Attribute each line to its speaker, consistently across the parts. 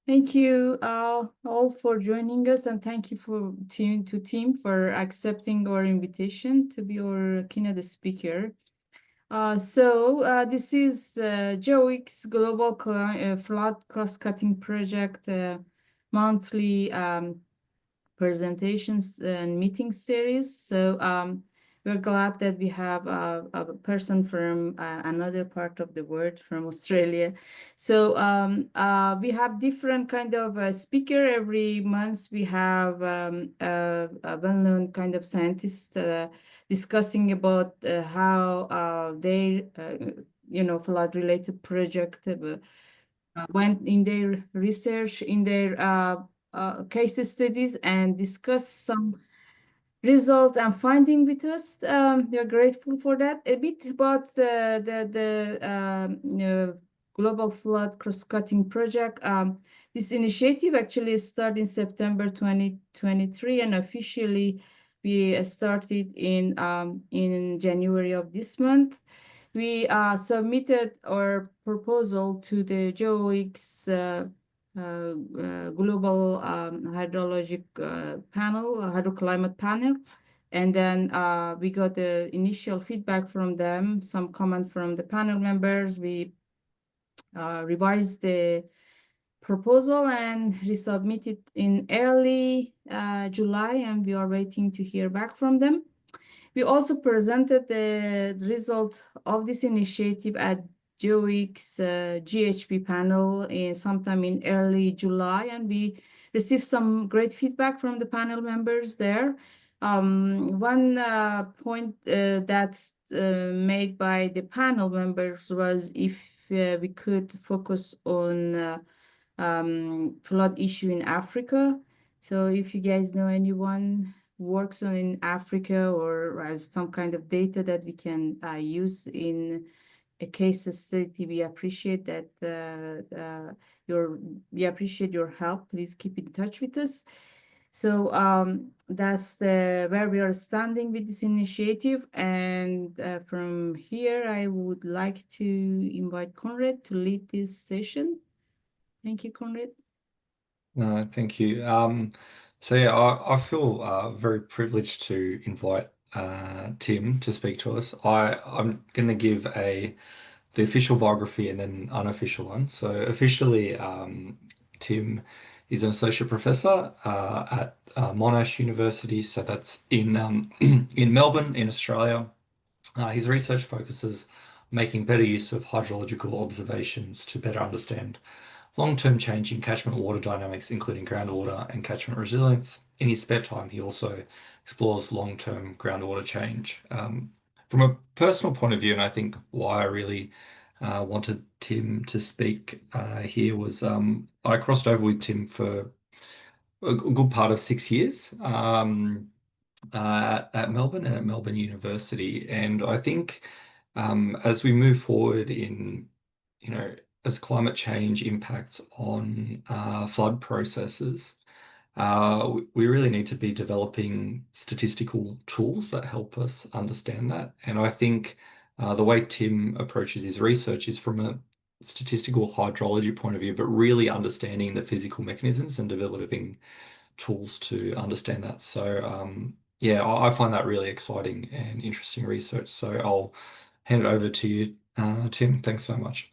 Speaker 1: Thank you all for joining us, and thank you for Tim for accepting our invitation to be our keynote speaker. This is GeoX Global Flood Cross-Cutting Project monthly presentations and meeting series. We're glad that we have a person from another part of the world, from Australia. We have different kind of speaker every month. We have a well-known kind of scientist discussing about how their flood-related project went in their research, in their case studies, and discuss some result and finding with us. We are grateful for that. A bit about the Global Flood Cross-Cutting Project. This initiative actually started in September 2023, and officially we started in January of this month. We submitted our proposal to the GeoX global hydrologic panel, hydroclimate panel. And then we got the initial feedback from them, some comment from the panel members. We revised the proposal and resubmitted in early July, and we are waiting to hear back from them. We also presented the result of this initiative at GeoX GHP panel sometime in early July, and we received some great feedback from the panel members there. One point that's made by the panel members was if we could focus on flood issue in Africa. So if you guys know anyone works on in Africa or as some kind of data that we can use in a case study, we appreciate that we appreciate your help. Please keep in touch with us. So that's where we are standing with this initiative. And from here, I would like to invite Conrad to lead this session. Thank you, Conrad.
Speaker 2: No, thank you. I feel very privileged to invite Tim to speak to us. I'm going to give the official biography and then an unofficial one. So officially, Tim is an associate professor at Monash University. So that's in in Melbourne, in Australia. His research focuses making better use of hydrological observations to better understand long-term change in catchment water dynamics, including groundwater and catchment resilience. In his spare time, he also explores long-term groundwater change. From a personal point of view, and I think why I really wanted Tim to speak here was I crossed over with Tim for a good part of 6 years at Melbourne and at Melbourne University. And I think as we move forward in, as climate change impacts on flood processes, we really need to be developing statistical tools that help us understand that. And I think the way Tim approaches his research is from a statistical hydrology point of view, but really understanding the physical mechanisms and developing tools to understand that. So yeah, I find that really exciting and interesting research. So I'll hand it over to you, Tim. Thanks so much.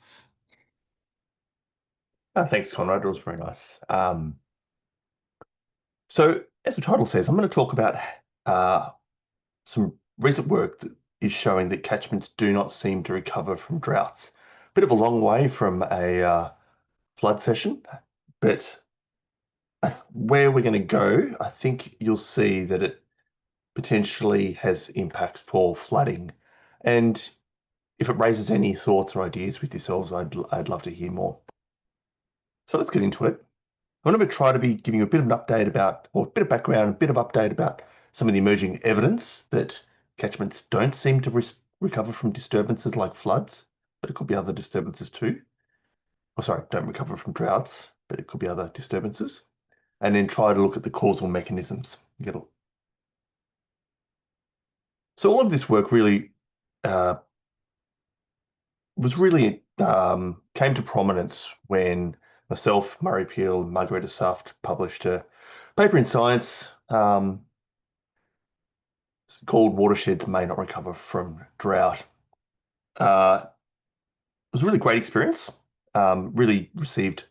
Speaker 3: Thanks, Conrad. It was very nice. So as the title says, I'm going to talk about some recent work that is showing that catchments do not seem to recover from droughts. Bit of a long way from a flood session, but where we're going to go, I think you'll see that it potentially has impacts for flooding. And if it raises any thoughts or ideas with yourselves, I'd love to hear more. So let's get into it. I'm going to try to be giving you a bit of an update about, or a bit of background, a bit of update about some of the emerging evidence that catchments don't seem to recover from disturbances like floods, but it could be other disturbances too. Oh, sorry, don't recover from droughts, but it could be other disturbances. And then try to look at the causal mechanisms. So all of this work really came to prominence when myself, Murray Peel, and Margareta Saft published a paper in Science called Watersheds May Not Recover from Drought. It was a really great experience. Really received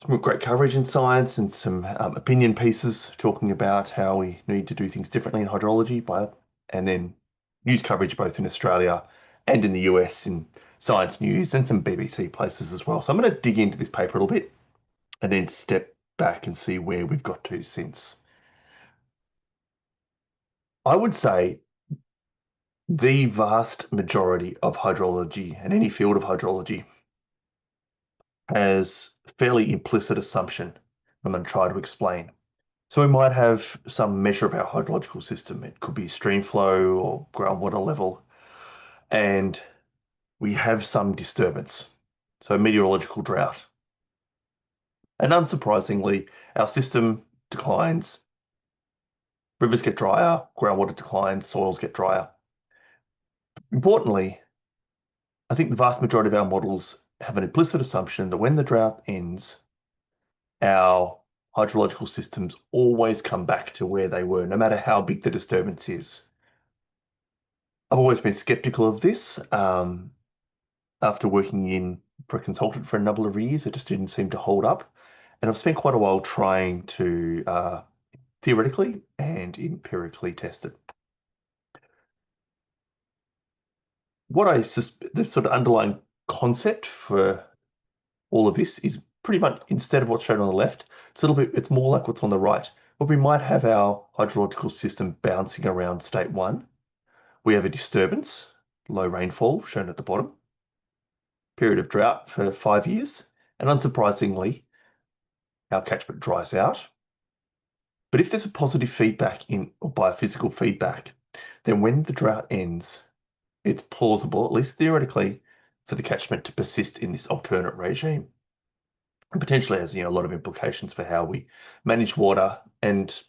Speaker 3: some great coverage in Science and some opinion pieces talking about how we need to do things differently in hydrology, and then news coverage both in Australia and in the US in Science News and some BBC places as well. So I'm going to dig into this paper a little bit and then step back and see where we've got to since. I would say the vast majority of hydrology and any field of hydrology has a fairly implicit assumption I'm going to try to explain. So we might have some measure of our hydrological system. It could be stream flow or groundwater level, and we have some disturbance, so meteorological drought. And unsurprisingly, our system declines, rivers get drier, groundwater declines, soils get drier. Importantly, I think the vast majority of our models have an implicit assumption that when the drought ends, our hydrological systems always come back to where they were, no matter how big the disturbance is. I've always been skeptical of this. After working for a consultant for a number of years, it just didn't seem to hold up. And I've spent quite a while trying to theoretically and empirically test it. The sort of underlying concept for all of this is pretty much, instead of what's shown on the left, it's more like what's on the right. Where we might have our hydrological system bouncing around state one. We have a disturbance, low rainfall shown at the bottom, period of drought for 5 years, and unsurprisingly, our catchment dries out. But if there's a positive feedback or biophysical feedback, then when the drought ends, it's plausible, at least theoretically, for the catchment to persist in this alternate regime. And potentially has a lot of implications for how we manage water and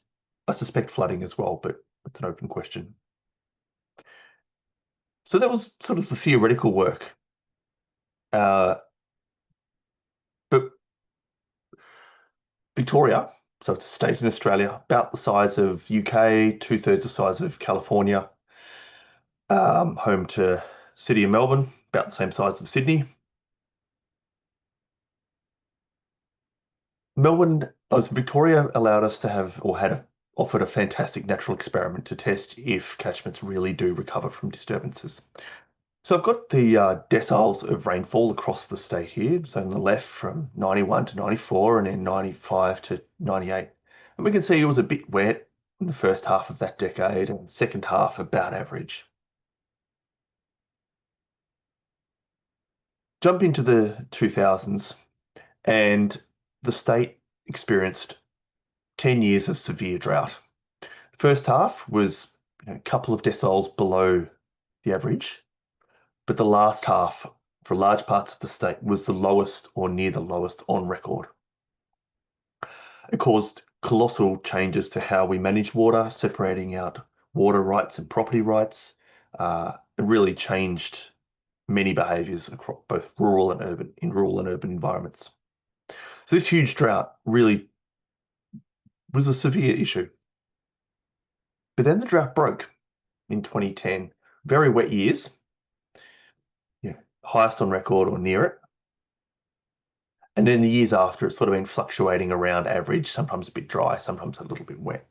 Speaker 3: I suspect flooding as well, but it's an open question. So that was sort of the theoretical work. But Victoria, so it's a state in Australia, about the size of UK, 2/3 the size of California, home to city of Melbourne, about the same size of Sydney. Victoria allowed us to have, or had offered a fantastic natural experiment to test if catchments really do recover from disturbances. So I've got the deciles of rainfall across the state here. So on the left from 91 to 94 and then 95 to 98. And we can see it was a bit wet in the first half of that decade and second half about average. Jump into the 2000s and the state experienced 10 years of severe drought. The first half was a couple of deciles below the average, but the last half for large parts of the state was the lowest or near the lowest on record. It caused colossal changes to how we manage water, separating out water rights and property rights. It really changed many behaviours across both rural and urban environments. So this huge drought really was a severe issue. But then the drought broke in 2010. Very wet years, highest on record or near it. And then the years after, it's sort of been fluctuating around average, sometimes a bit dry, sometimes a little bit wet.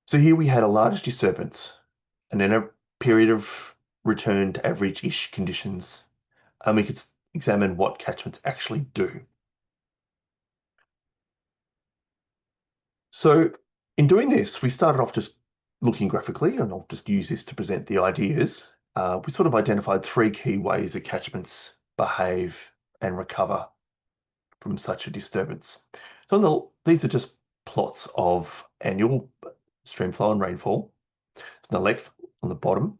Speaker 3: So here we had a large disturbance and then a period of return to average-ish conditions, and we could examine what catchments actually do. So in doing this, we started off just looking graphically, and I'll just use this to present the ideas. We sort of identified 3 key ways that catchments behave and recover from such a disturbance. So these are just plots of annual stream flow and rainfall. So on the left, on the bottom,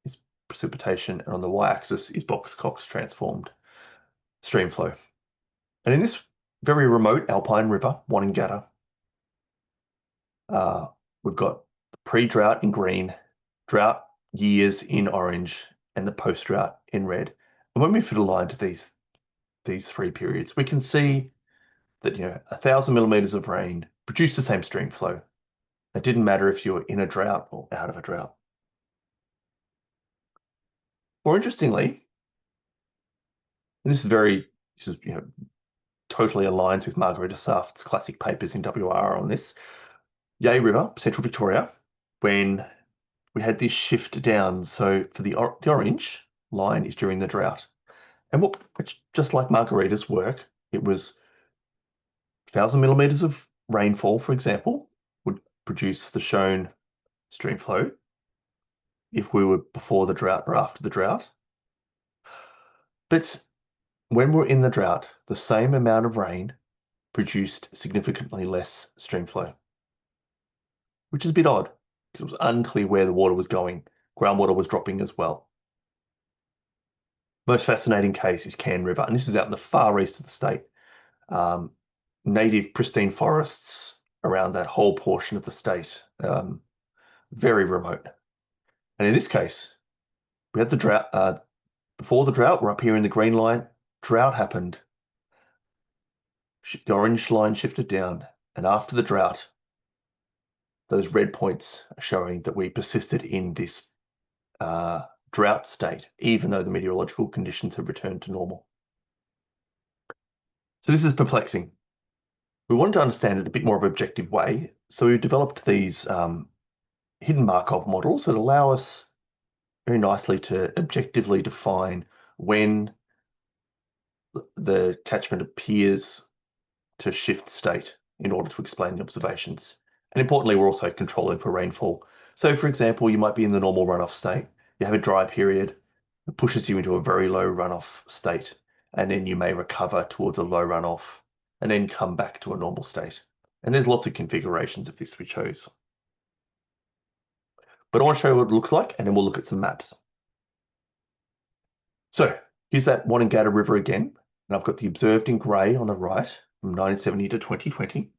Speaker 3: is precipitation, and on the y-axis is Box-Cox transformed stream flow. And in this very remote alpine river, Wanangata, we've got the pre-drought in green, drought years in orange, and the post-drought in red. And when we fit a line to these these three periods, we can see that 1,000 millimeters of rain produced the same stream flow. It didn't matter if you were in a drought or out of a drought. More interestingly, and this is totally aligns with Margarita Saft's classic papers in WR on this. Yea River, Central Victoria, when we had this shift down. So for the orange line is during the drought. And which just like Margarita's work, it was 1,000 millimeters of rainfall, for example, would produce the shown stream flow if we were before the drought or after the drought. But when we're in the drought, the same amount of rain produced significantly less stream flow, which is a bit odd because it was unclear where the water was going. Groundwater was dropping as well. Most fascinating case is Cairn River, and this is out in the far east of the state. Native pristine forests around that whole portion of the state, very remote. And in this case, we had the drought. Before the drought, we're up here in the green line. Drought happened. The orange line shifted down, and after the drought, those red points are showing that we persisted in this drought state, even though the meteorological conditions have returned to normal. So this is perplexing. We wanted to understand it a bit more of an objective way, so we developed these hidden Markov models that allow us very nicely to objectively define when the catchment appears to shift state in order to explain the observations. And importantly, we're also controlling for rainfall. So for example, you might be in the normal runoff state. You have a dry period that pushes you into a very low runoff state, and then you may recover towards a low runoff and then come back to a normal state. And there's lots of configurations of this we chose. But I want to show you what it looks like, and then we'll look at some maps. So here's that Wanangata River again, and I've got the observed in grey on the right from 1970 to 2020.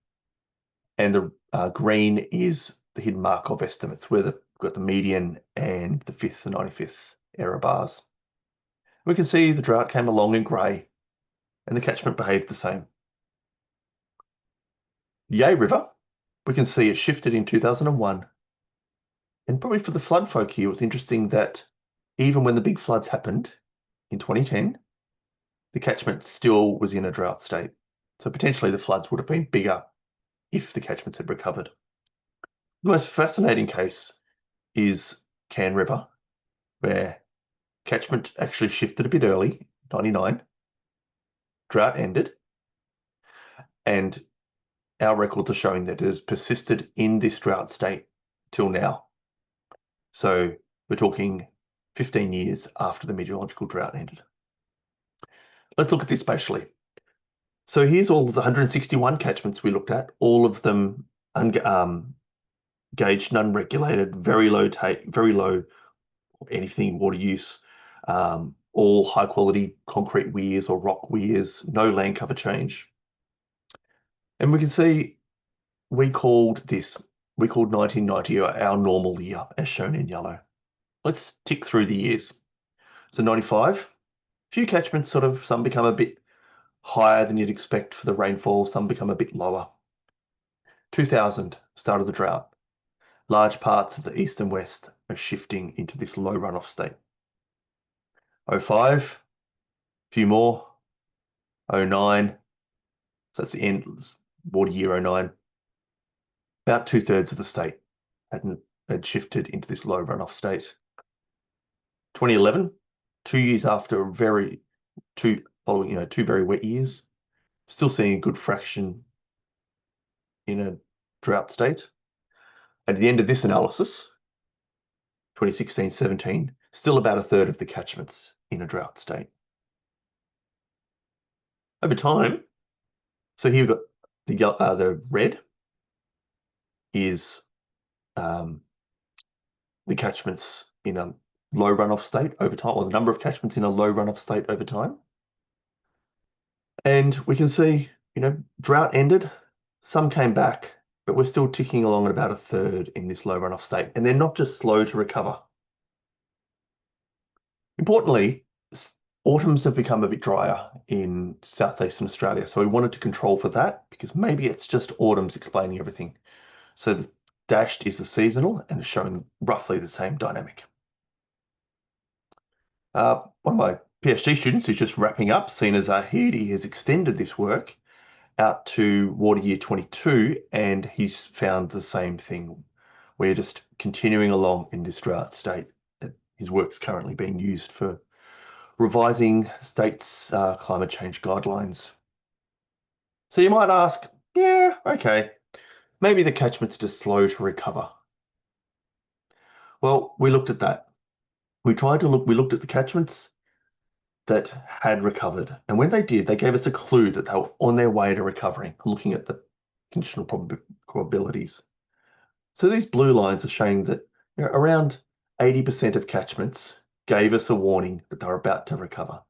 Speaker 3: And the green is the hidden Markov estimates, where we've got the median and the 5th and 95th error bars. We can see the drought came along in grey, and the catchment behaved the same. The Yea River, we can see it shifted in 2001. And probably for the flood folk here, it was interesting that even when the big floods happened in 2010, the catchment still was in a drought state. So potentially the floods would have been bigger if the catchments had recovered. The most fascinating case is Cairn River, where catchment actually shifted a bit early, 99. Drought ended, and our records are showing that it has persisted in this drought state till now. So we're talking 15 years after the meteorological drought ended. Let's look at this spatially. So here's all of the 161 catchments we looked at, all of them gauged and unregulated, very low anything water use, all high quality concrete weirs or rock weirs, no land cover change. And we can see we called 1990 our normal year, as shown in yellow. Let's tick through the years. So 95, few catchments some become a bit higher than you'd expect for the rainfall, some become a bit lower. 2000, start of the drought. Large parts of the east and west are shifting into this low runoff state. 05, few more. 09, so that's the end, water year 09. About 2/3 of the state had shifted into this low runoff state. 2011, 2 years after two very wet years, still seeing a good fraction in a drought state. At the end of this analysis, 2016-17, still about 1/3 of the catchments in a drought state. Over time, so here we've got the red is the catchments in a low runoff state over time, or the number of catchments in a low runoff state over time. And we can see, drought ended, some came back, but we're still ticking along at about 1/3 in this low runoff state. And they're not just slow to recover. Importantly, autumns have become a bit drier in southeastern Australia, so we wanted to control for that because maybe it's just autumn's explaining everything. So the dashed is the seasonal and is showing roughly the same dynamic. One of my PhD students who's just wrapping up, seen as Zahidi, has extended this work out to water year 22, and he's found the same thing. We're just continuing along in this drought state. His work's currently being used for revising states' climate change guidelines. So you might ask, yeah, okay, maybe the catchment's just slow to recover. Well, we looked at that. We looked at the catchments that had recovered. And when they did, they gave us a clue that they were on their way to recovering, looking at the conditional probabilities. So these blue lines are showing that around 80% of catchments gave us a warning that they're about to recover.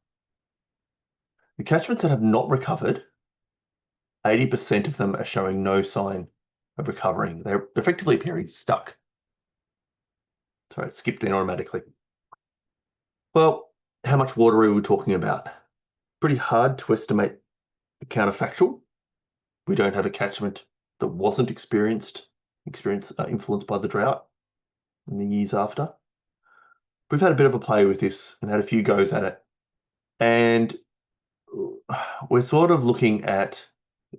Speaker 3: The catchments that have not recovered, 80% of them are showing no sign of recovering. They're effectively appearing stuck. Sorry, it skipped in automatically. Well, how much water are we talking about? Pretty hard to estimate the counterfactual. We don't have a catchment that wasn't influenced by the drought in the years after. We've had a bit of a play with this and had a few goes at it. And we're sort of looking at,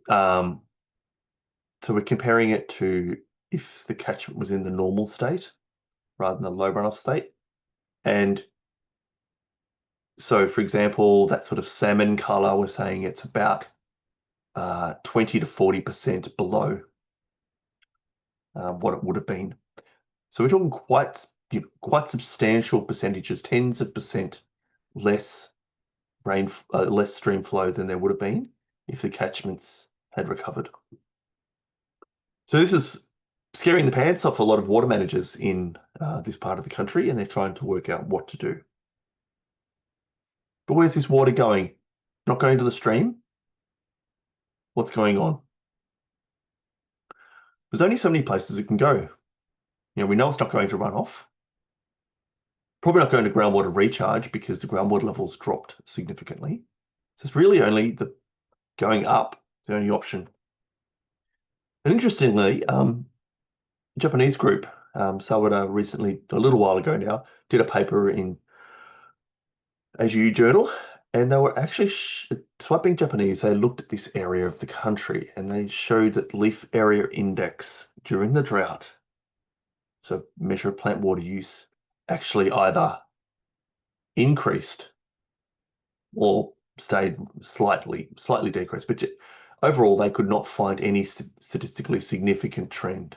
Speaker 3: so we're comparing it to if the catchment was in the normal state rather than the low runoff state. And so, for example, that sort of salmon color, we're saying it's about 20 to 40% below what it would have been. So we're talking quite substantial percentages, tens of percent less less stream flow than there would have been if the catchments had recovered. So this is scaring the pants off a lot of water managers in this part of the country, and they're trying to work out what to do. But where's this water going? Not going to the stream? What's going on? There's only so many places it can go. We know it's not going to run off. Probably not going to groundwater recharge because the groundwater levels dropped significantly. So it's really only the going up is the only option. And interestingly, a Japanese group, Sawada, recently, a little while ago now, did a paper in AGU Journal, and they were actually, despite being Japanese, they looked at this area of the country and they showed that leaf area index during the drought, so measure of plant water use, actually either increased or stayed slightly decreased. But overall, they could not find any statistically significant trend.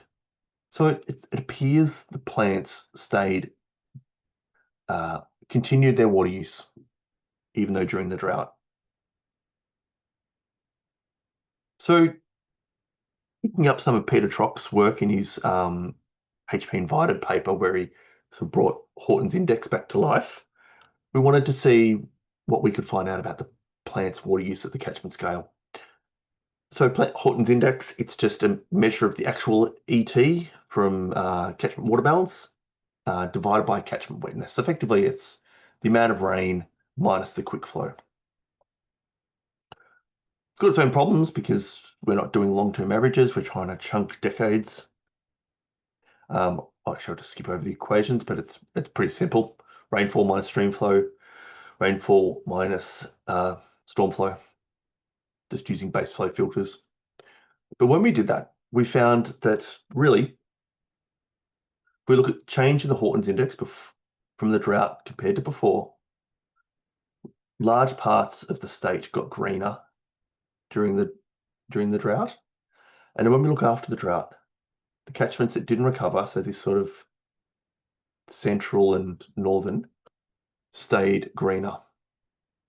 Speaker 3: So it appears the plants continued their water use, even though during the drought. So picking up some of Peter Trock's work in his HP Invited paper, where he sort of brought Horton's index back to life, we wanted to see what we could find out about the plant's water use at the catchment scale. So Horton's index, it's just a measure of the actual ET from catchment water balance divided by catchment wetness. Effectively, it's the amount of rain minus the quick flow. It's got its own problems because we're not doing long-term averages. We're trying to chunk decades. Actually, I'll just skip over the equations, but it's pretty simple. Rainfall minus stream flow, rainfall minus storm flow, just using base flow filters. But when we did that, we found that really, if we look at change in the Horton's index from the drought compared to before, large parts of the state got greener during the drought. And then when we look after the drought, the catchments that didn't recover, so this sort of central and northern, stayed greener.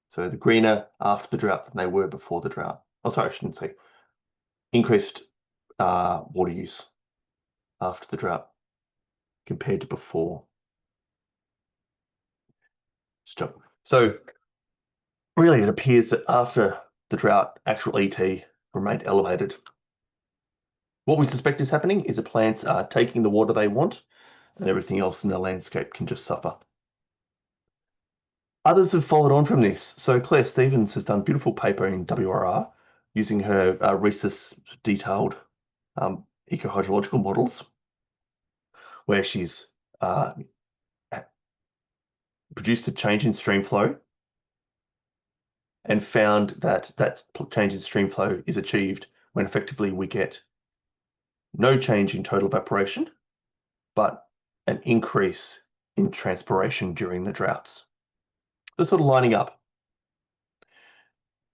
Speaker 3: So the greener after the drought than they were before the drought. Oh, sorry, I shouldn't say. Increased water use after the drought compared to before. Stop. So really, it appears that after the drought, actual ET remained elevated. What we suspect is happening is the plants are taking the water they want, and everything else in the landscape can just suffer. Others have followed on from this. So Claire Stevens has done a beautiful paper in WRR using her rhesus detailed ecohydrological models, where she's produced a change in stream flow and found that that change in stream flow is achieved when effectively we get no change in total evaporation, but an increase in transpiration during the droughts. They're sort of lining up.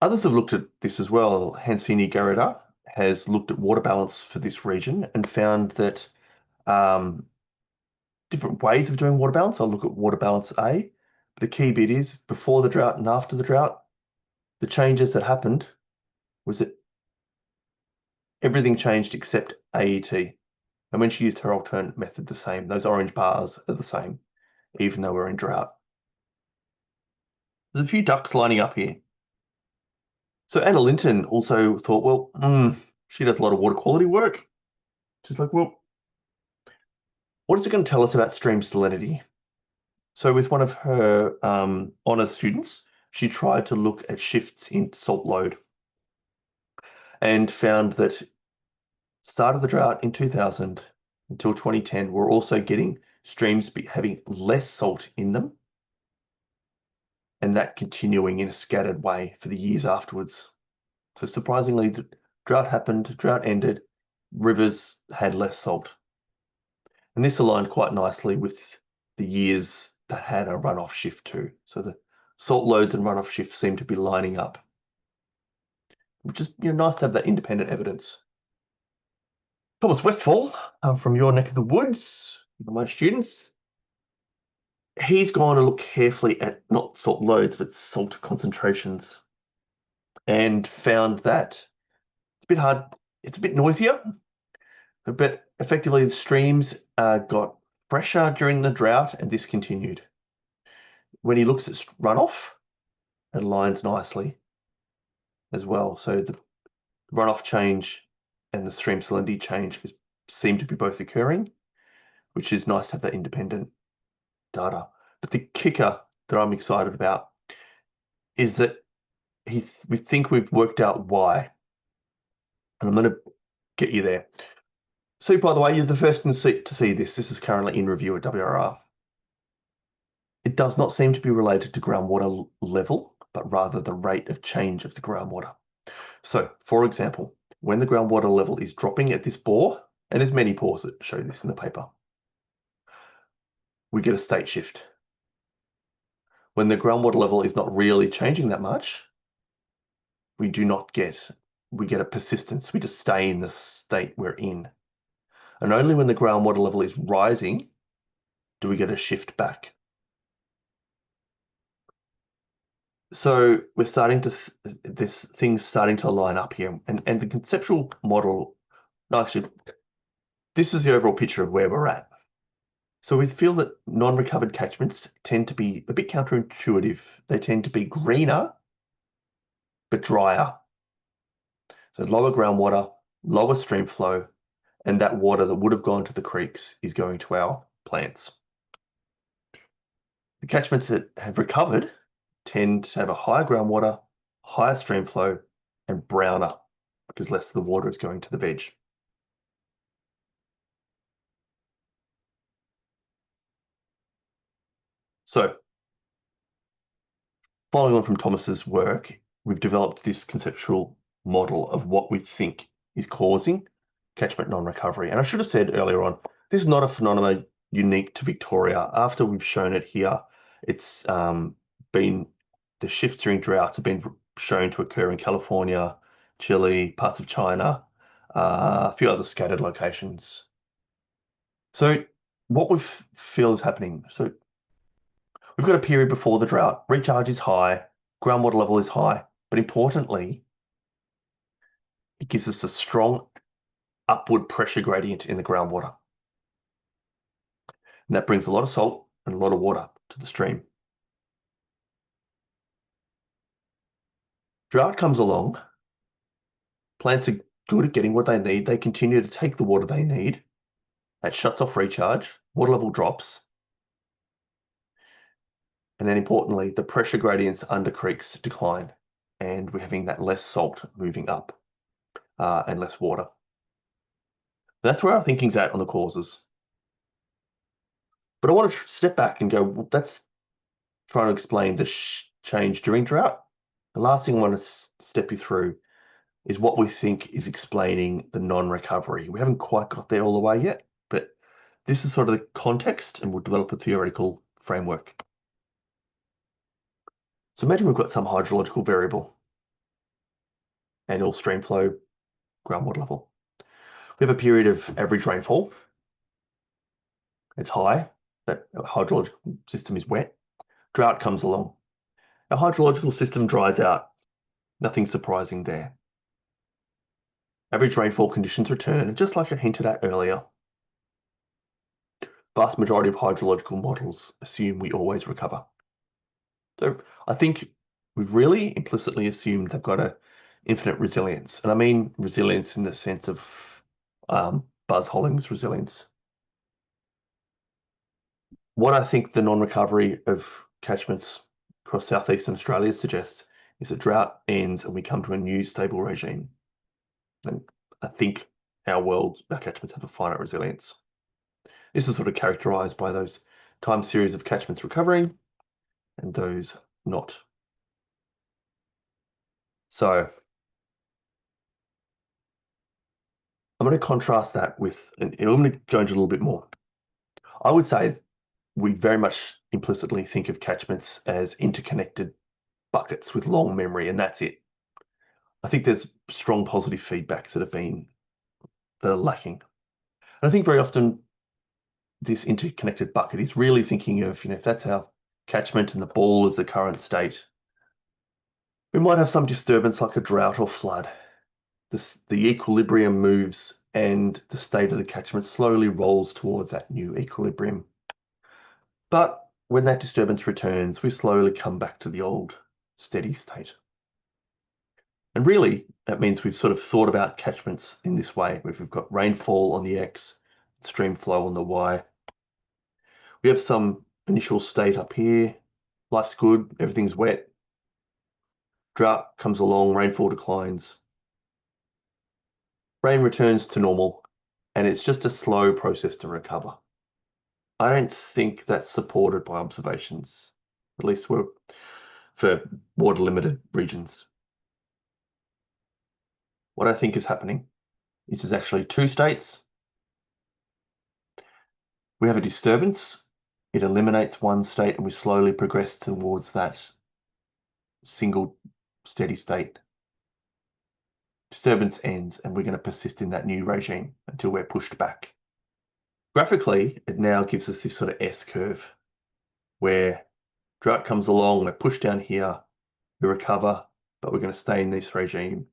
Speaker 3: Others have looked at this as well. Hansfini Garida has looked at water balance for this region and found that different ways of doing water balance. I'll look at water balance A. But the key bit is before the drought and after the drought, the changes that happened was that everything changed except AET. And when she used her alternate method, the same. Those orange bars are the same, even though we're in drought. There's a few ducks lining up here. So Anna Linton also thought, well, she does a lot of water quality work. She's like, well, what is it going to tell us about stream salinity? So with one of her honours students, she tried to look at shifts in salt load and found that start of the drought in 2000 until 2010, we're also getting streams having less salt in them, and that continuing in a scattered way for the years afterwards. So surprisingly, the drought happened, drought ended, rivers had less salt. And this aligned quite nicely with the years that had a runoff shift too. So the salt loads and runoff shifts seem to be lining up, which is nice to have that independent evidence. Thomas Westphal, from your neck of the woods, my students, he's gone to look carefully at not salt loads, but salt concentrations, and found that it's a bit hard, it's a bit noisier, but effectively the streams got fresher during the drought, and this continued. When he looks at runoff, it aligns nicely as well. So the runoff change and the stream salinity change seem to be both occurring, which is nice to have that independent data. But the kicker that I'm excited about is that we think we've worked out why. And I'm going to get you there. So, by the way, you're the first to see this. This is currently in review at WRR. It does not seem to be related to groundwater level, but rather the rate of change of the groundwater. So, for example, when the groundwater level is dropping at this bore, and there's many bores that show this in the paper, we get a state shift. When the groundwater level is not really changing that much, we get a persistence. We just stay in the state we're in. And only when the groundwater level is rising do we get a shift back. So we're starting to, this thing's starting to line up here. And the conceptual model, no, actually, this is the overall picture of where we're at. So we feel that non-recovered catchments tend to be a bit counterintuitive. They tend to be greener, but drier. So lower groundwater, lower stream flow, and that water that would have gone to the creeks is going to our plants. The catchments that have recovered tend to have a higher groundwater, higher stream flow, and browner because less of the water is going to the veg. So, following on from Thomas's work, we've developed this conceptual model of what we think is causing catchment non-recovery. And I should have said earlier on, this is not a phenomenon unique to Victoria. After we've shown it here, it's been, the shifts during droughts have been shown to occur in California, Chile, parts of China, a few other scattered locations. So what we feel is happening, so we've got a period before the drought, recharge is high, groundwater level is high, but importantly, it gives us a strong upward pressure gradient in the groundwater. And that brings a lot of salt and a lot of water to the stream. Drought comes along, plants are good at getting what they need, they continue to take the water they need, that shuts off recharge, water level drops. And then importantly, the pressure gradients under creeks decline, and we're having that less salt moving up and less water. That's where our thinking's at on the causes. But I want to step back and go, well, that's trying to explain the change during drought. The last thing I want to step you through is what we think is explaining the non-recovery. We haven't quite got there all the way yet, but this is sort of the context, and we'll develop a theoretical framework. So imagine we've got some hydrological variable, annual stream flow, groundwater level. We have a period of average rainfall. It's high. That hydrological system is wet. Drought comes along. Our hydrological system dries out. Nothing surprising there. Average rainfall conditions return, and just like I hinted at earlier, vast majority of hydrological models assume we always recover. So I think we've really implicitly assumed they've got a infinite resilience. And I mean resilience in the sense of Buzz Hollings resilience. What I think the non-recovery of catchments across southeastern Australia suggests is that drought ends and we come to a new stable regime. And I think our catchments have a finite resilience. This is sort of characterized by those time series of catchments recovering and those not. So I'm going to contrast that with, and I'm going to go into a little bit more. I would say we very much implicitly think of catchments as interconnected buckets with long memory, and that's it. I think there's strong positive feedbacks that are lacking. And I think very often this interconnected bucket is really thinking of, if that's our catchment and the ball is the current state, we might have some disturbance like a drought or flood. The equilibrium moves and the state of the catchment slowly rolls towards that new equilibrium. But when that disturbance returns, we slowly come back to the old steady state. And really, that means we've sort of thought about catchments in this way, where we've got rainfall on the X, stream flow on the Y. We have some initial state up here. Life's good, everything's wet. Drought comes along, rainfall declines. Rain returns to normal, and it's just a slow process to recover. I don't think that's supported by observations, at least for water-limited regions. What I think is happening is there's actually two states. We have a disturbance. It eliminates one state, and we slowly progress towards that single steady state. Disturbance ends, and we're going to persist in that new regime until we're pushed back. Graphically, it now gives us this sort of S-curve where drought comes along, we're pushed down here, we recover, but we're going to stay in this regime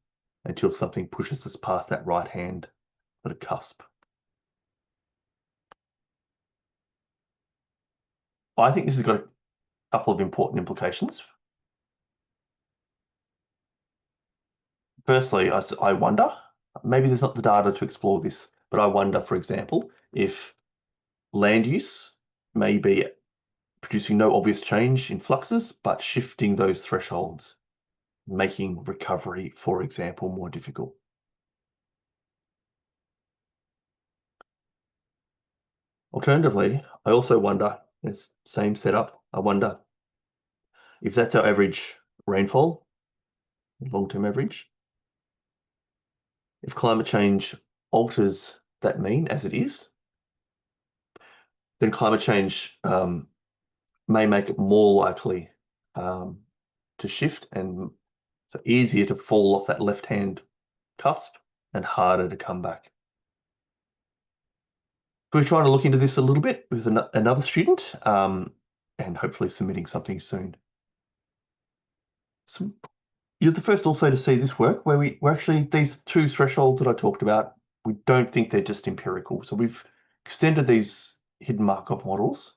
Speaker 3: until something pushes us past that right-hand sort of cusp. I think this has got a couple of important implications. Firstly, I wonder, maybe there's not the data to explore this, but I wonder, for example, if land use may be producing no obvious change in fluxes, but shifting those thresholds, making recovery, for example, more difficult. Alternatively, I also wonder, it's same setup, I wonder if that's our average rainfall, long-term average, if climate change alters that mean as it is, then climate change may make it more likely to shift and so easier to fall off that left-hand cusp and harder to come back. We're trying to look into this a little bit with another student and hopefully submitting something soon. So you're the first also to see this work where we're actually, these two thresholds that I talked about, we don't think they're just empirical. So we've extended these hidden Markov models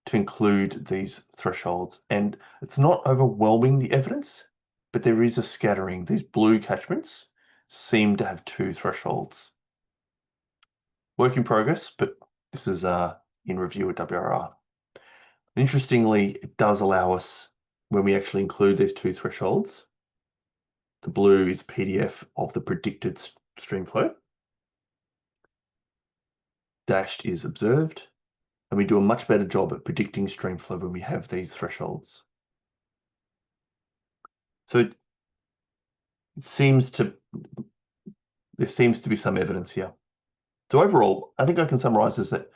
Speaker 3: to include these thresholds. And it's not overwhelming the evidence, but there is a scattering. These blue catchments seem to have two thresholds. Work in progress, but this is in review at WRR. Interestingly, it does allow us, when we actually include these two thresholds, the blue is PDF of the predicted stream flow, dashed is observed, and we do a much better job at predicting stream flow when we have these thresholds. So there seems to be some evidence here. So overall, I think I can summarize this that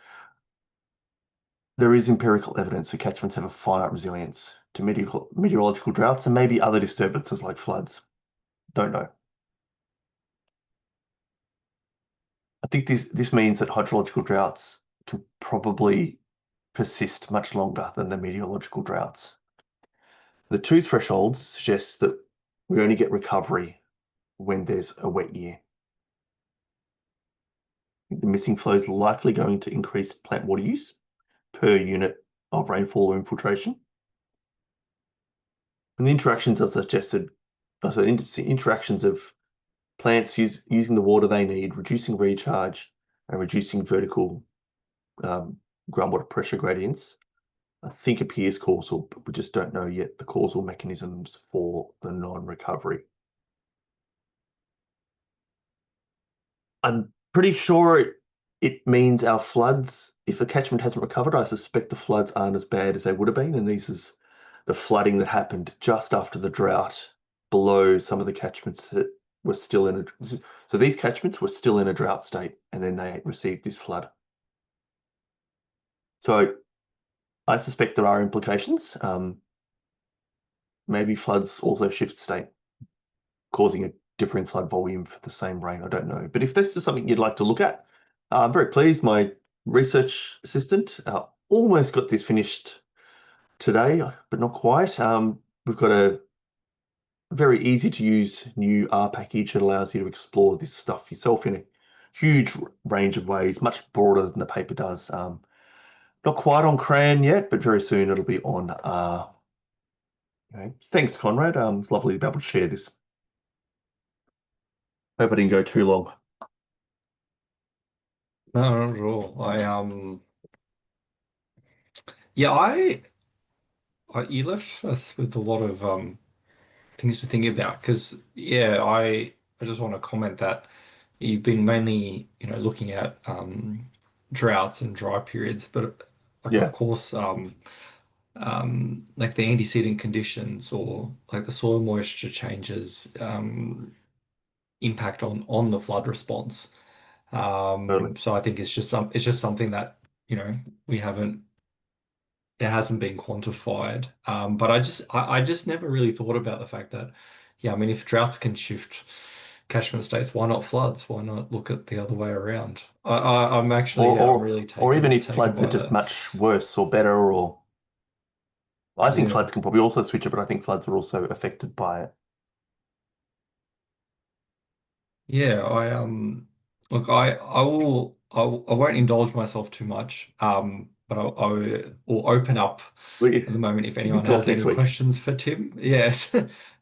Speaker 3: there is empirical evidence that catchments have a finite resilience to meteorological droughts and maybe other disturbances like floods. Don't know. I think this means that hydrological droughts can probably persist much longer than the meteorological droughts. The two thresholds suggest that we only get recovery when there's a wet year. The missing flow is likely going to increase plant water use per unit of rainfall or infiltration. And the interactions are suggested, so interactions of plants using the water they need, reducing recharge, and reducing vertical groundwater pressure gradients, I think appears causal, but we just don't know yet the causal mechanisms for the non-recovery. I'm pretty sure it means our floods, if the catchment hasn't recovered, I suspect the floods aren't as bad as they would have been. And this is the flooding that happened just after the drought below some of the catchments that were still in a, so these catchments were still in a drought state and then they received this flood. So I suspect there are implications. Maybe floods also shift state, causing a differing flood volume for the same rain. I don't know. But if that's just something you'd like to look at, I'm very pleased. My research assistant almost got this finished today, but not quite. We've got a very easy to use new R package that allows you to explore this stuff yourself in a huge range of ways, much broader than the paper does. Not quite on CRAN yet, but very soon it'll be on R. Okay. Thanks, Conrad. It's lovely to be able to share this. Hope I didn't go too long.
Speaker 2: No, not at all. You left us with a lot of things to think about because I just want to comment that you've been mainly looking at droughts and dry periods, but like
Speaker 3: Yeah,
Speaker 2: of course like the antecedent conditions or like the soil moisture changes impact on the flood response.
Speaker 3: totally.
Speaker 2: So I think it's just something that we haven't it hasn't been quantified. But I just never really thought about the fact that, yeah, I mean, if droughts can shift catchment states, why not floods? Why not look at the other way around? I'm actually,
Speaker 3: Or
Speaker 2: yeah, I'm
Speaker 3: or
Speaker 2: really
Speaker 3: or even if
Speaker 2: taken
Speaker 3: floods are
Speaker 2: by
Speaker 3: just
Speaker 2: that.
Speaker 3: much worse or better, or I think
Speaker 2: Yeah.
Speaker 3: floods can probably also switch it, but I think floods are also affected by it.
Speaker 2: Yeah, look, I won't indulge myself too much. But I will open up
Speaker 3: We
Speaker 2: at the moment if
Speaker 3: we can
Speaker 2: anyone
Speaker 3: talk
Speaker 2: has
Speaker 3: next
Speaker 2: any
Speaker 3: week.
Speaker 2: questions for Tim. Yes.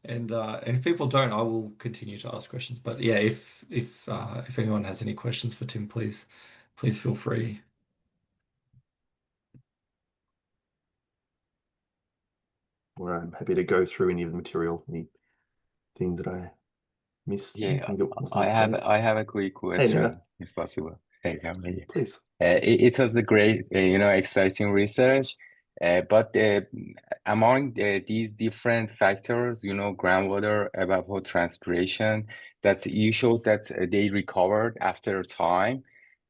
Speaker 2: And if people don't, I will continue to ask questions. But yeah, if anyone has any questions for Tim, please feel free.
Speaker 3: Or I'm happy to go through any of the material, anything that I missed,
Speaker 4: Yeah,
Speaker 3: anything that wasn't explained.
Speaker 4: I have a quick
Speaker 3: Hey, Nana,
Speaker 4: question, if possible. Hey, how are you?
Speaker 3: please.
Speaker 4: It was a great, exciting research. But among these different factors, groundwater, evapotranspiration, that you showed that they recovered after time.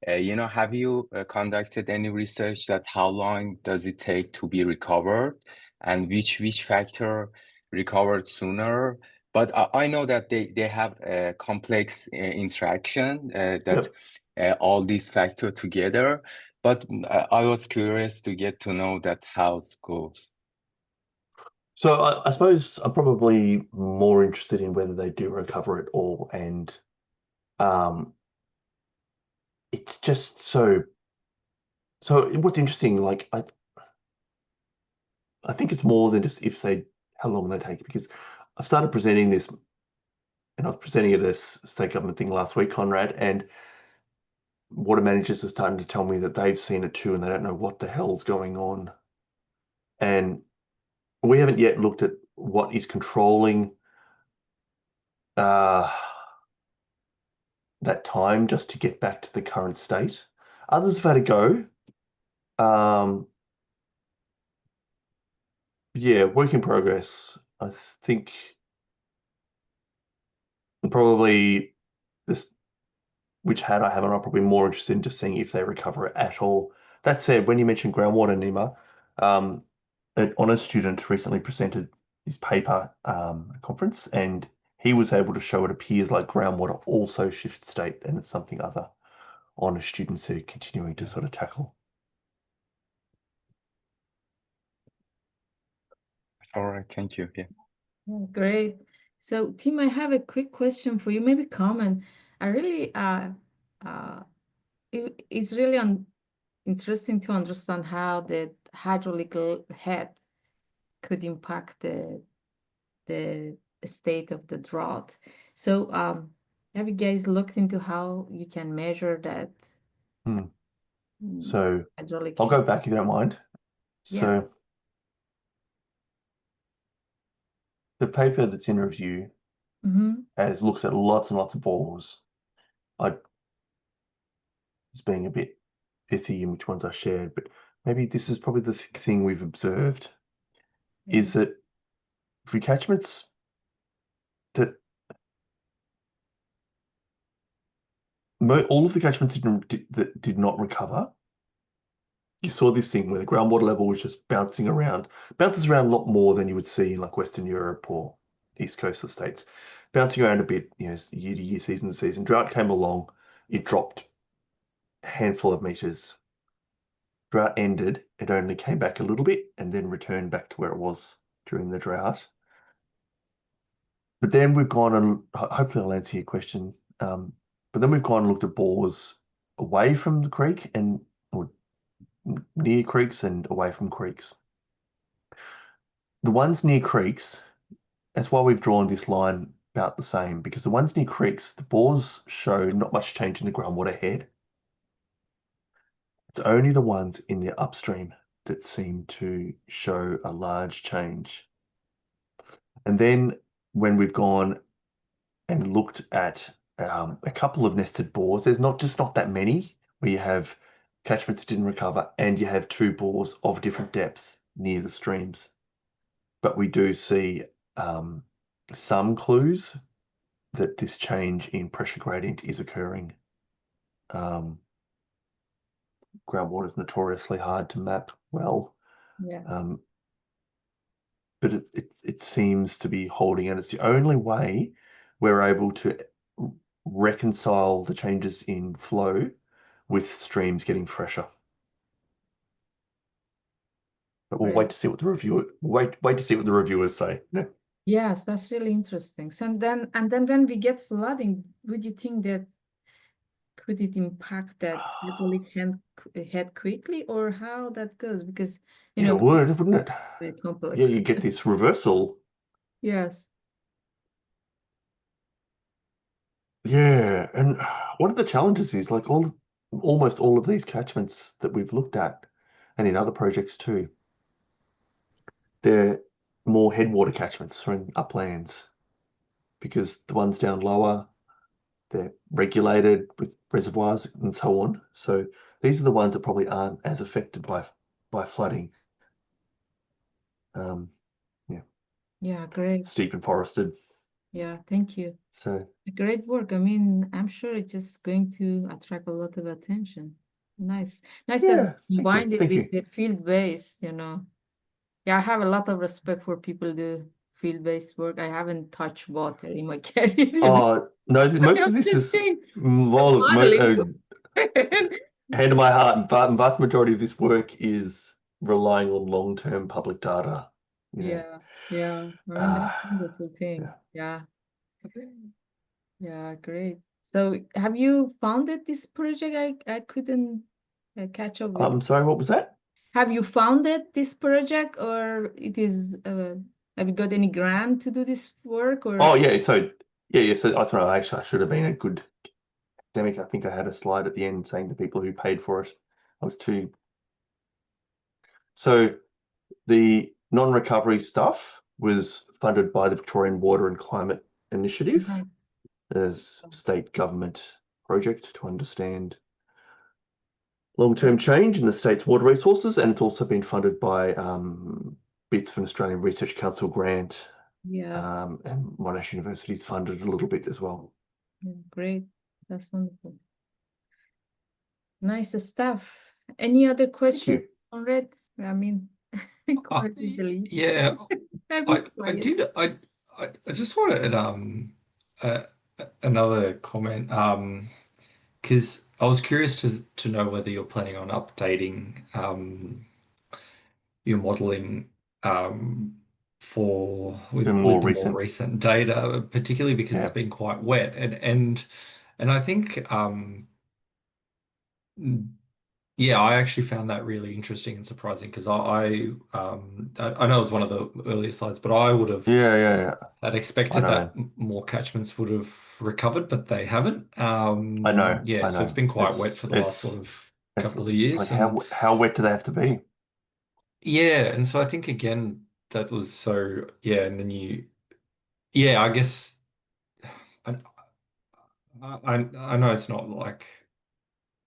Speaker 4: Have you conducted any research that how long does it take to be recovered, and which factor recovered sooner? But I know that they have a complex interaction that
Speaker 3: Yep.
Speaker 4: all these factors together. But I was curious to get to know that how it goes.
Speaker 3: So I suppose I'm probably more interested in whether they do recover it all, and um, it's just so. So what's interesting, like I think it's more than just how long they take, because I've started presenting this, and I was presenting it as a state government thing last week, Conrad, and water managers are starting to tell me that they've seen it too, and they don't know what the hell's going on. And we haven't yet looked at what is controlling that time just to get back to the current state. Others have had a go. Yeah, work in progress. I think probably this, which hat I have on, I'm probably more interested in just seeing if they recover at all. That said, when you mentioned groundwater, Nima, an honours student recently presented his paper at a conference, and he was able to show it appears like groundwater also shifts state, and it's something other honours students are continuing to sort of tackle.
Speaker 4: All right, thank you. Yeah.
Speaker 1: Yeah, great. So, Tim, I have a quick question for you, maybe comment. I really, it's really interesting to understand how the hydraulic head could impact the state of the drought. So, have you guys looked into how you can measure that
Speaker 3: So
Speaker 1: hydraulic
Speaker 3: I'll
Speaker 1: head?
Speaker 3: go back if you don't mind.
Speaker 1: Yes.
Speaker 3: So the paper that's in review looks at lots and lots of bores. I was being a bit pithy in which ones I shared, but maybe this is probably the thing we've observed is that for catchments that all of the catchments that did not recover, you saw this thing where the groundwater level was just bounces around a lot more than you would see in like Western Europe or East Coast of the States, bouncing around a bit, year to year, season to season. Drought came along, it dropped a handful of meters. Drought ended, it only came back a little bit and then returned back to where it was during the drought. But then we've gone and hopefully I'll answer your question. But then we've gone and looked at bores away from the creek or near creeks and away from creeks. The ones near creeks, that's why we've drawn this line about the same, because the ones near creeks, the bores show not much change in the groundwater head. It's only the ones in the upstream that seem to show a large change. And then when we've gone and looked at a couple of nested bores, there's not that many where you have catchments that didn't recover and you have two bores of different depths near the streams. But we do see some clues that this change in pressure gradient is occurring. Groundwater is notoriously hard to map well.
Speaker 1: Yes.
Speaker 3: But it seems to be holding, and it's the only way we're able to reconcile the changes in flow with streams getting fresher. But we'll wait to see what the reviewers say. Yeah.
Speaker 1: Yes, that's really interesting. So then when we get flooding, would you think that could it impact that hydraulic head quickly, or how that goes? Because
Speaker 3: it would, wouldn't it?
Speaker 1: Very complex.
Speaker 3: Yeah, you get this reversal.
Speaker 1: Yes.
Speaker 3: Yeah, and one of the challenges is like almost all of these catchments that we've looked at, and in other projects too, they're more headwater catchments or in uplands, because the ones down lower, they're regulated with reservoirs and so on. So these are the ones that probably aren't as affected by flooding.
Speaker 1: Yeah, great.
Speaker 3: Steep and forested.
Speaker 1: Yeah, thank you.
Speaker 3: So
Speaker 1: great work. I mean, I'm sure it's just going to attract a lot of attention. Nice. Nice that you combined it with the field-based, Yeah, I have a lot of respect for people who do field-based work. I haven't touched water in my career.
Speaker 3: no, most of this is hand to my heart, vast majority of this work is relying on long-term public data.
Speaker 1: Yeah. I mean, that's a wonderful thing. Yeah. Great. So have you founded this project? I couldn't catch up with.
Speaker 3: I'm sorry, what was that?
Speaker 1: Have you founded this project, or it is have you got any grant to do this work, or?
Speaker 3: Oh yeah, so I should have been a good academic. I think I had a slide at the end saying the people who paid for it. I was too. So The non-recovery stuff was funded by the Victorian Water and Climate Initiative
Speaker 1: Nice.
Speaker 3: as state government project to understand long-term change in the state's water resources, and it's also been funded by bits of an Australian Research Council grant,
Speaker 1: Yeah,
Speaker 3: and Monash University's funded a little bit as well.
Speaker 1: yeah, great. That's wonderful. Nice stuff. Any other
Speaker 3: Thank
Speaker 1: questions
Speaker 3: you.
Speaker 1: on Red? I mean,
Speaker 2: Uh,
Speaker 1: quite easily.
Speaker 2: yeah,
Speaker 1: I've been
Speaker 2: I
Speaker 1: quiet.
Speaker 2: did I just wanted uh, another comment because I was curious to know whether you're planning on updating your modeling for
Speaker 3: The
Speaker 2: with
Speaker 3: more
Speaker 2: the more
Speaker 3: recent,
Speaker 2: recent data, particularly because it's
Speaker 3: yeah,
Speaker 2: been quite wet and I think yeah, I actually found that really interesting and surprising because I know it was one of the earlier slides, but I would have
Speaker 3: yeah.
Speaker 2: had
Speaker 3: I
Speaker 2: expected that
Speaker 3: know,
Speaker 2: more catchments would have recovered, but they haven't. Yeah,
Speaker 3: I
Speaker 2: so it's
Speaker 3: know.
Speaker 2: been quite wet for the last sort of
Speaker 3: It's
Speaker 2: couple of
Speaker 3: like
Speaker 2: years, and
Speaker 3: how wet do they have to be?
Speaker 2: yeah, and so I think again that was so yeah, and then yeah, I guess I I know it's not like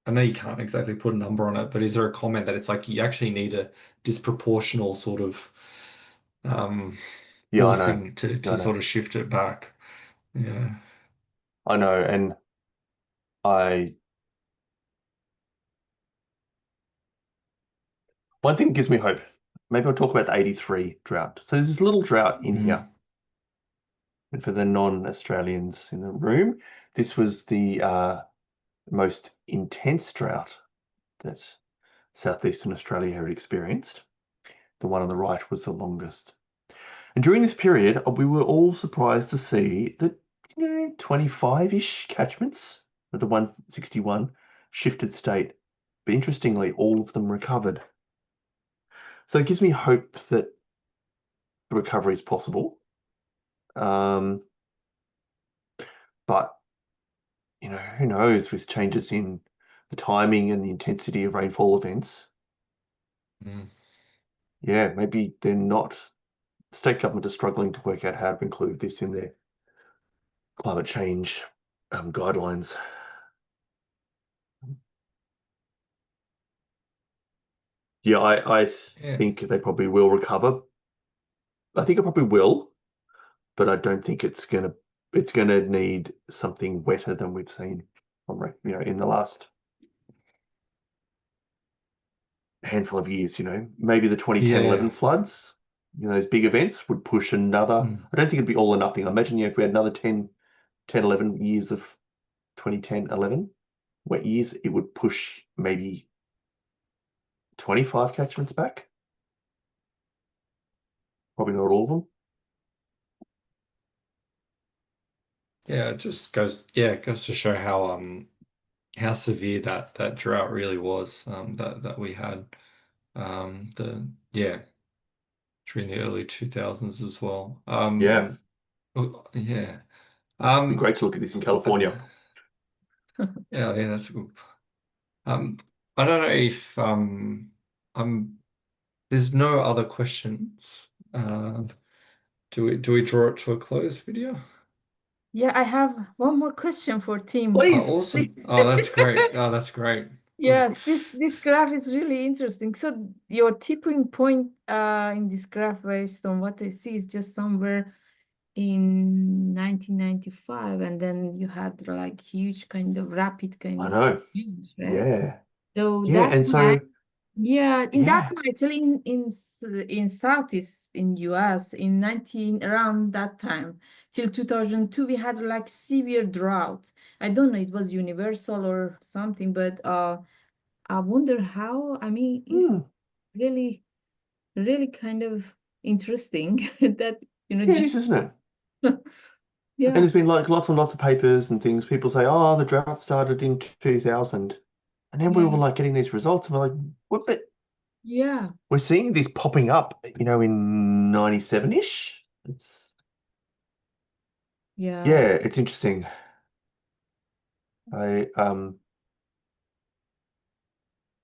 Speaker 2: I know you can't exactly put a number on it, but is there a comment that it's like you actually need a disproportional sort of um
Speaker 3: Yeah, I know.
Speaker 2: forcing to
Speaker 3: Yeah, I know.
Speaker 2: sort of shift it back? Yeah.
Speaker 3: I know, and I one thing that gives me hope. Maybe I'll talk about the 83 drought. So there's this little drought in here.
Speaker 2: Mm.
Speaker 3: And for the non-Australians in the room, this was the most intense drought that southeastern Australia had experienced. The one on the right was the longest. And during this period, we were all surprised to see that 25-ish catchments of the 161 shifted state. But interestingly, all of them recovered. So it gives me hope that the recovery is possible. But who knows with changes in the timing and the intensity of rainfall events.
Speaker 2: Mm.
Speaker 3: Yeah, maybe they're not. State government are struggling to work out how to include this in their climate change guidelines. Yeah, I
Speaker 2: Yeah.
Speaker 3: think they probably will recover. I think it probably will, but I don't think it's gonna need something wetter than we've seen in the last handful of years. Maybe the 2010-11
Speaker 2: Yeah.
Speaker 3: floods, those big events would push another.
Speaker 2: Mm.
Speaker 3: I don't think it'd be all or nothing. I imagine if we had another 10, 11 years of 2010-11 wet years, it would push maybe 25 catchments back. Probably not all of them.
Speaker 2: Yeah, it just it goes to show how severe that drought really was that we had the yeah during the early 2000s as well.
Speaker 3: Yeah,
Speaker 2: Yeah.
Speaker 3: it'd be
Speaker 2: Um
Speaker 3: great to look at this in
Speaker 2: I,
Speaker 3: California.
Speaker 2: yeah, that's good. Um I don't know if there's no other questions. Do we draw it to a close video?
Speaker 1: Yeah, I have one more question for Tim.
Speaker 3: Please.
Speaker 2: Oh, awesome. Oh, that's great. Oh, that's great.
Speaker 1: Yes, this graph is really interesting. So your tipping point in this graph, based on what I see, is just somewhere in 1995, and then you had like huge kind of rapid kind
Speaker 3: I
Speaker 1: of
Speaker 3: know.
Speaker 1: change, right?
Speaker 3: Yeah.
Speaker 1: So
Speaker 3: Yeah.
Speaker 1: that
Speaker 3: And
Speaker 1: time,
Speaker 3: so,
Speaker 1: yeah, in that
Speaker 3: yeah.
Speaker 1: time, actually in Southeast in US in 19 around that time till 2002, we had like severe drought. I don't know, it was universal or something, but I wonder how, I mean, it's
Speaker 3: Hmm.
Speaker 1: really, really kind of interesting that,
Speaker 3: Yeah, it is, isn't it? And
Speaker 1: yeah,
Speaker 3: there's been like lots and lots of papers and things. People say, oh, the drought started in 2000. And then we
Speaker 1: yeah,
Speaker 3: were like getting these results and we're like, what? But
Speaker 1: yeah,
Speaker 3: we're seeing this popping up, in 97-ish.
Speaker 1: yeah,
Speaker 3: Yeah, it's interesting. I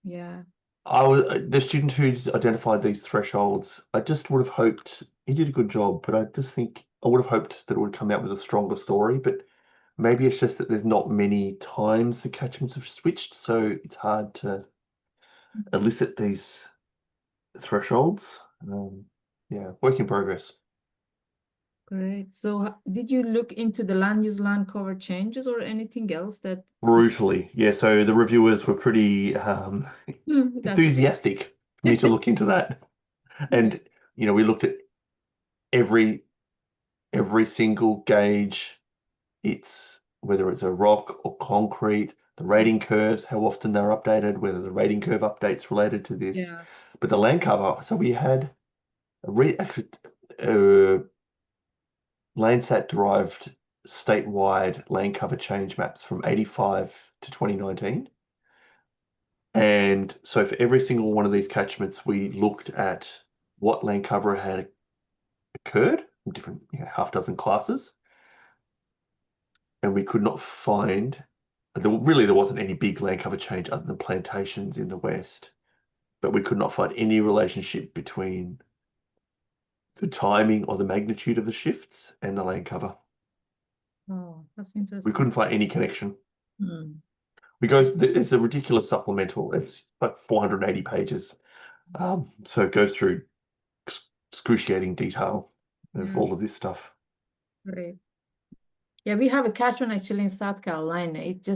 Speaker 1: yeah.
Speaker 3: The student who's identified these thresholds. I just would have hoped he did a good job, but I just think I would have hoped that it would come out with a stronger story. But maybe it's just that there's not many times the catchments have switched, so it's hard to elicit these thresholds. Yeah, work in progress.
Speaker 1: Great. So did you look into the land use land cover changes or anything else that
Speaker 3: Brutally, yeah. So the reviewers were pretty
Speaker 1: that's
Speaker 3: enthusiastic for me to look into that, and we looked at every single gauge. It's whether it's a rock or concrete, the rating curves, how often they're updated, whether the rating curve updates related to this.
Speaker 1: yeah.
Speaker 3: But the land cover, so we had actually Landsat derived statewide land cover change maps from 85 to 2019. And so for every single one of these catchments, we looked at what land cover had occurred in different half dozen classes. And we could not find, there wasn't any big land cover change other than plantations in the west, but we could not find any relationship between the timing or the magnitude of the shifts and the land cover.
Speaker 1: Oh, that's
Speaker 3: We
Speaker 1: interesting.
Speaker 3: couldn't find any connection.
Speaker 1: Hmm.
Speaker 3: It's a ridiculous supplemental. It's like 480 pages. So it goes through excruciating detail of all of this stuff.
Speaker 1: Great. Yeah, we have a catchment actually in South Carolina. It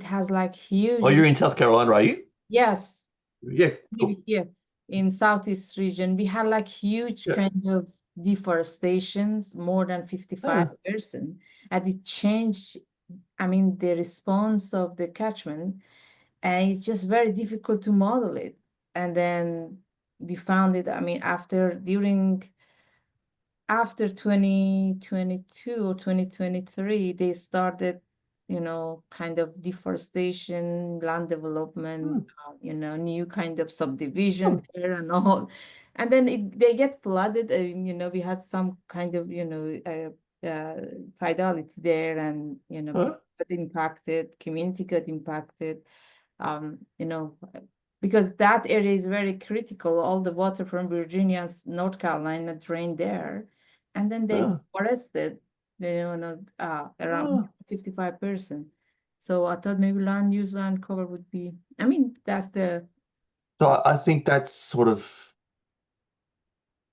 Speaker 1: has like huge.
Speaker 3: Oh, you're in South Carolina, are you?
Speaker 1: Yes,
Speaker 3: Yeah, cool.
Speaker 1: maybe here in Southeast region, we had like huge
Speaker 3: Yeah.
Speaker 1: kind of deforestations, more than 55%, and it changed, I mean, the response of the catchment, and it's just very difficult to model it. And then we found it, I mean, after 2022 or 2023, they started, kind of deforestation, land development, new kind of subdivision there and all. And then they get flooded. We had some kind of, fidelity there, and, people got impacted, community got impacted. um, you know, because that area is very critical. All the water from Virginia and North Carolina drained there, and then they deforested, around 55%. So I thought maybe land use land cover would be, I mean, that's the.
Speaker 3: So I think that's sort of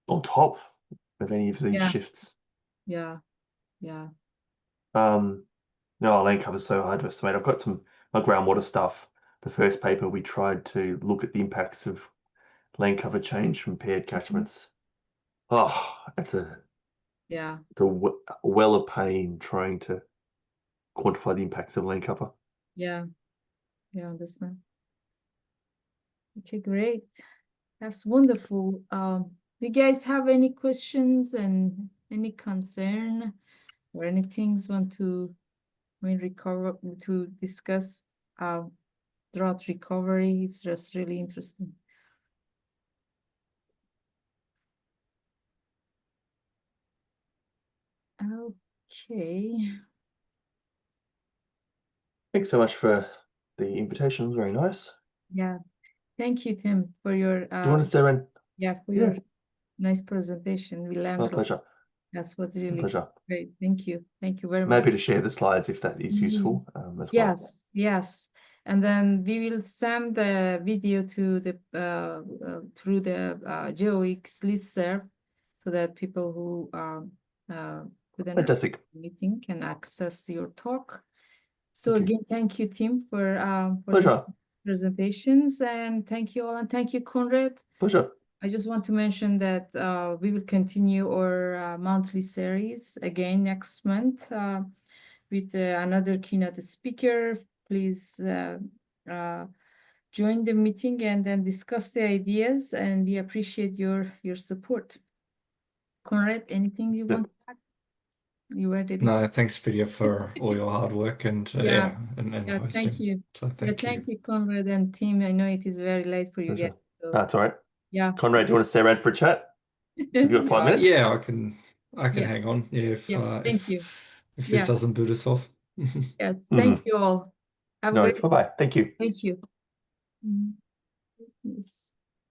Speaker 3: on top of any of these shifts.
Speaker 1: Yeah, yeah.
Speaker 3: No, our land cover is so hard to estimate. I've got my groundwater stuff. The first paper we tried to look at the impacts of land cover change from paired catchments. Oh, it's a well of pain trying to quantify the impacts of land cover.
Speaker 1: Yeah, I understand. Okay, great. That's wonderful. Do you guys have any questions and any concern or anything you want to, discuss drought recovery? It's just really interesting. Okay.
Speaker 3: Thanks so much for the invitation. Very nice.
Speaker 1: Yeah. Thank you, Tim, for your
Speaker 3: Do you want to stay around?
Speaker 1: Yeah, for your nice presentation. We learned
Speaker 3: My
Speaker 1: a lot.
Speaker 3: pleasure.
Speaker 1: That's what's
Speaker 3: My
Speaker 1: really
Speaker 3: pleasure.
Speaker 1: great. Thank you. Thank you very
Speaker 3: I'm
Speaker 1: much.
Speaker 3: happy to share the slides if that is useful as well.
Speaker 1: Yes. And then we will send the video to the through the GeoX listserv, so that people who couldn't
Speaker 3: Fantastic.
Speaker 1: attend the meeting can access your talk. So
Speaker 3: Thank you.
Speaker 1: again, thank you, Tim, for the
Speaker 3: Pleasure.
Speaker 1: presentations, and thank you all, and thank you, Conrad.
Speaker 3: Pleasure.
Speaker 1: I just want to mention that we will continue our monthly series again next month with another keynote speaker. Please join the meeting and then discuss the ideas, and we appreciate your support. Conrad, anything you want to add? You were ready.
Speaker 2: No, thanks, Vidya, for all your hard work and and hosting.
Speaker 1: Thank you.
Speaker 2: So thank you.
Speaker 1: Thank you, Conrad and Tim. I know it is very late for you guys. So,
Speaker 3: That's all right.
Speaker 1: yeah.
Speaker 3: Conrad, do you want to stay around for a chat? Have you got 5 minutes?
Speaker 2: Yeah, I can hang on. Yeah,
Speaker 1: Thank you.
Speaker 2: If this doesn't boot us off.
Speaker 1: Yes, thank you all. Have a
Speaker 3: No,
Speaker 1: great
Speaker 3: bye-bye. Thank you.
Speaker 1: Thank you. Yes.